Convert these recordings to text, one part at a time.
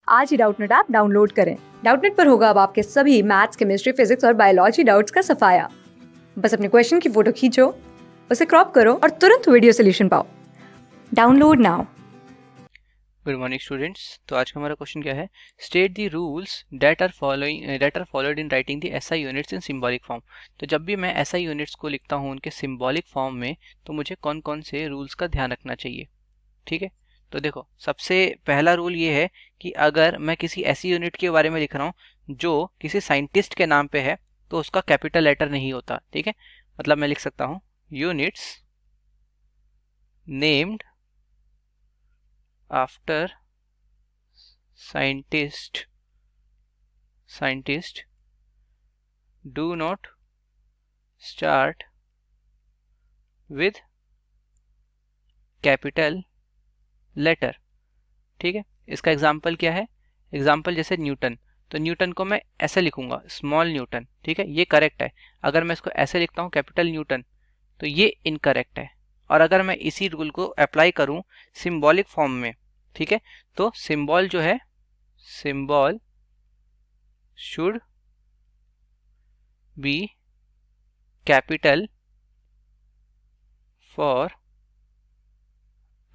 आज ही Doubtnut app download करें। Doubtnut पर होगा अब आपके सभी मैथ्स, केमिस्ट्री, फिजिक्स और बायोलॉजी डाउट्स का सफाया। बस अपने क्वेश्चन की फोटो खींचो, उसे क्रॉप करो और तुरंत वीडियो सोल्यूशन पाओ। Download now. Good morning students. तो आज का हमारा क्वेश्चन क्या है, state the rules that are followed in writing the SI units in symbolic form. तो जब भी मैं एसआई यूनिट्स को लिखता हूँ उनके सिंबॉलिक फॉर्म में, तो मुझे कौन कौन से रूल्स का ध्यान रखना चाहिए। ठीक है, तो देखो सबसे पहला रूल ये है कि अगर मैं किसी ऐसी यूनिट के बारे में लिख रहा हूँ जो किसी साइंटिस्ट के नाम पे है, तो उसका कैपिटल लेटर नहीं होता। ठीक है, मतलब मैं लिख सकता हूँ units named after scientist do not start with capital letter। ठीक है, इसका एग्जाम्पल क्या है, एग्जाम्पल जैसे न्यूटन, तो न्यूटन को मैं ऐसे लिखूंगा स्मॉल न्यूटन। ठीक है, ये करेक्ट है। अगर मैं इसको ऐसे लिखता हूँ कैपिटल न्यूटन, तो ये इनकरेक्ट है। और अगर मैं इसी रूल को अप्लाई करूं सिंबॉलिक फॉर्म में, ठीक है, तो सिंबल जो है, symbol should be capital for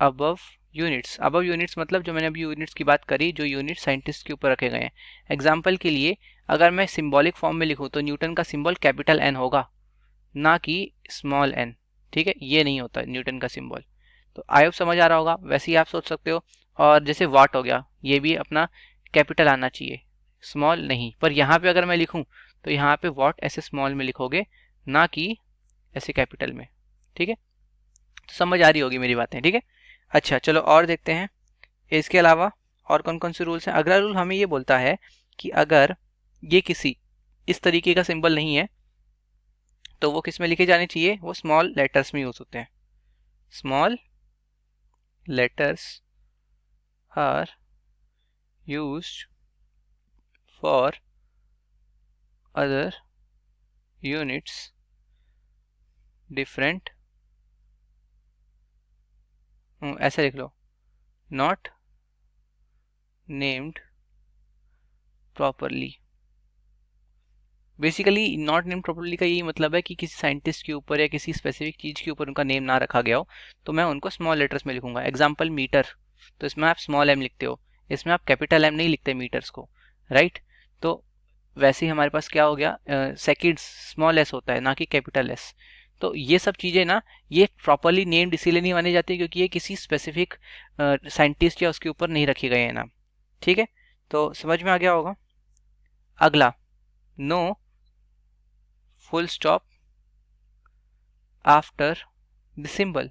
above units. Above units मतलब जो मैंने अभी यूनिट्स की बात करी, जो यूनिट साइंटिस्ट के ऊपर रखे गए हैं। एग्जाम्पल के लिए अगर मैं सिंबॉलिक फॉर्म में लिखूं तो न्यूटन का सिंबल कैपिटल एन होगा, ना कि स्मॉल एन। ठीक है, ये नहीं होता न्यूटन का सिंबल। तो आई होप समझ आ रहा होगा। वैसे ही आप सोच सकते हो। और जैसे वाट हो गया, ये भी अपना कैपिटल आना चाहिए, स्मॉल नहीं। पर यहाँ पे अगर मैं लिखूं तो यहाँ पे वाट ऐसे स्मॉल में लिखोगे, ना कि ऐसे कैपिटल में। ठीक है, तो समझ आ रही होगी मेरी बातें। ठीक है, अच्छा चलो और देखते हैं इसके अलावा और कौन कौन से रूल्स हैं। अगला रूल हमें ये बोलता है कि अगर ये किसी इस तरीके का सिंबल नहीं है, तो वो किस में लिखे जाने चाहिए, वो स्मॉल लेटर्स में यूज होते हैं। Small letters are used for other units different, ऐसे लिख लो, not named properly. Basically not named properly का यही मतलब है कि किसी साइंटिस्ट के ऊपर या किसी स्पेसिफिक चीज के ऊपर उनका नेम ना रखा गया हो, तो मैं उनको स्मॉल लेटर्स में लिखूंगा। एग्जांपल मीटर, तो इसमें आप स्मॉल एम लिखते हो, इसमें आप कैपिटल एम नहीं लिखते मीटर्स को, राइट। तो वैसे ही हमारे पास क्या हो गया, सेकेंड्स स्मॉल एस होता है, ना कि कैपिटल एस। तो ये सब चीजें ना, ये प्रॉपरली नेम्ड इसीलिए नहीं मानी जाती क्योंकि ये किसी स्पेसिफिक साइंटिस्ट या उसके ऊपर नहीं रखे गए हैं नाम। ठीक है, तो समझ में आ गया होगा। अगला, no full stop after the symbol.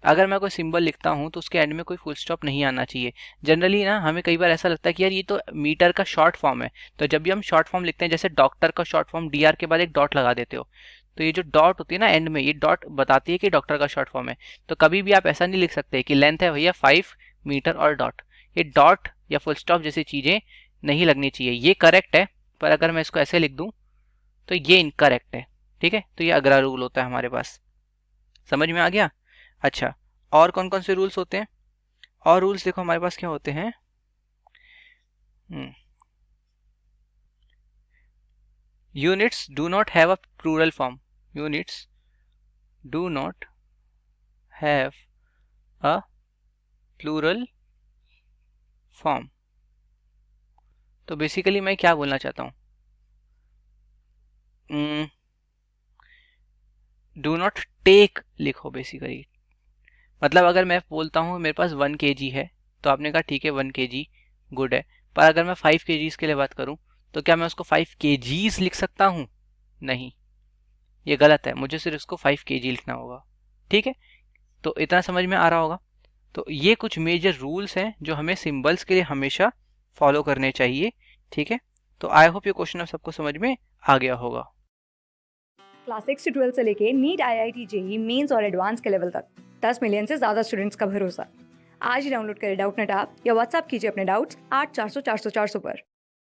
अगर मैं कोई सिंबल लिखता हूं तो उसके एंड में कोई फुल स्टॉप नहीं आना चाहिए। जनरली ना हमें कई बार ऐसा लगता है कि यार ये तो मीटर का शॉर्ट फॉर्म है, तो जब भी हम शॉर्ट फॉर्म लिखते हैं, जैसे डॉक्टर का शॉर्ट फॉर्म डीआर के बाद एक डॉट लगा देते हो, तो ये जो डॉट होती है ना एंड में, ये डॉट बताती है कि डॉक्टर का शॉर्ट फॉर्म है। तो कभी भी आप ऐसा नहीं लिख सकते कि लेंथ है भैया 5 मीटर और डॉट। ये डॉट या फुल स्टॉप जैसी चीजें नहीं लगनी चाहिए। ये करेक्ट है, पर अगर मैं इसको ऐसे लिख दूं तो ये इनकरेक्ट है। ठीक है, तो ये अगला रूल होता है हमारे पास। समझ में आ गया। अच्छा, और कौन कौन से रूल्स होते हैं, और रूल्स देखो हमारे पास क्या होते हैं। Units do not have a plural form. Units do not have a plural form. तो बेसिकली मैं क्या बोलना चाहता हूँ, डू नॉट टेक लिखो बेसिकली। मतलब अगर मैं बोलता हूँ मेरे पास 1 kg है, तो आपने कहा ठीक है 1 kg गुड है। पर अगर मैं 5 kgs के लिए बात करूँ, तो क्या मैं उसको 5 kgs लिख सकता हूँ? नहीं, ये गलत है। मुझे सिर्फ इसको 5 kg लिखना होगा। ठीक है, तो इतना समझ में आ रहा होगा। तो ये कुछ मेजर रूल्स हैं जो हमें सिंबल्स के लिए हमेशा फॉलो करने चाहिए। ठीक है, तो आई होप ये क्वेश्चन आप सबको समझ में आ गया होगा। क्लास 6 से 12 से लेके नीट, IIT, जेईई मेंस और एडवांस के लेवल तक 10 मिलियन से ज्यादा स्टूडेंट्स का भरोसा। आज ही डाउनलोड करें डाउटनेट ऐप या व्हाट्सएप कीजिए अपने डाउट्स 8400 400 400 पर।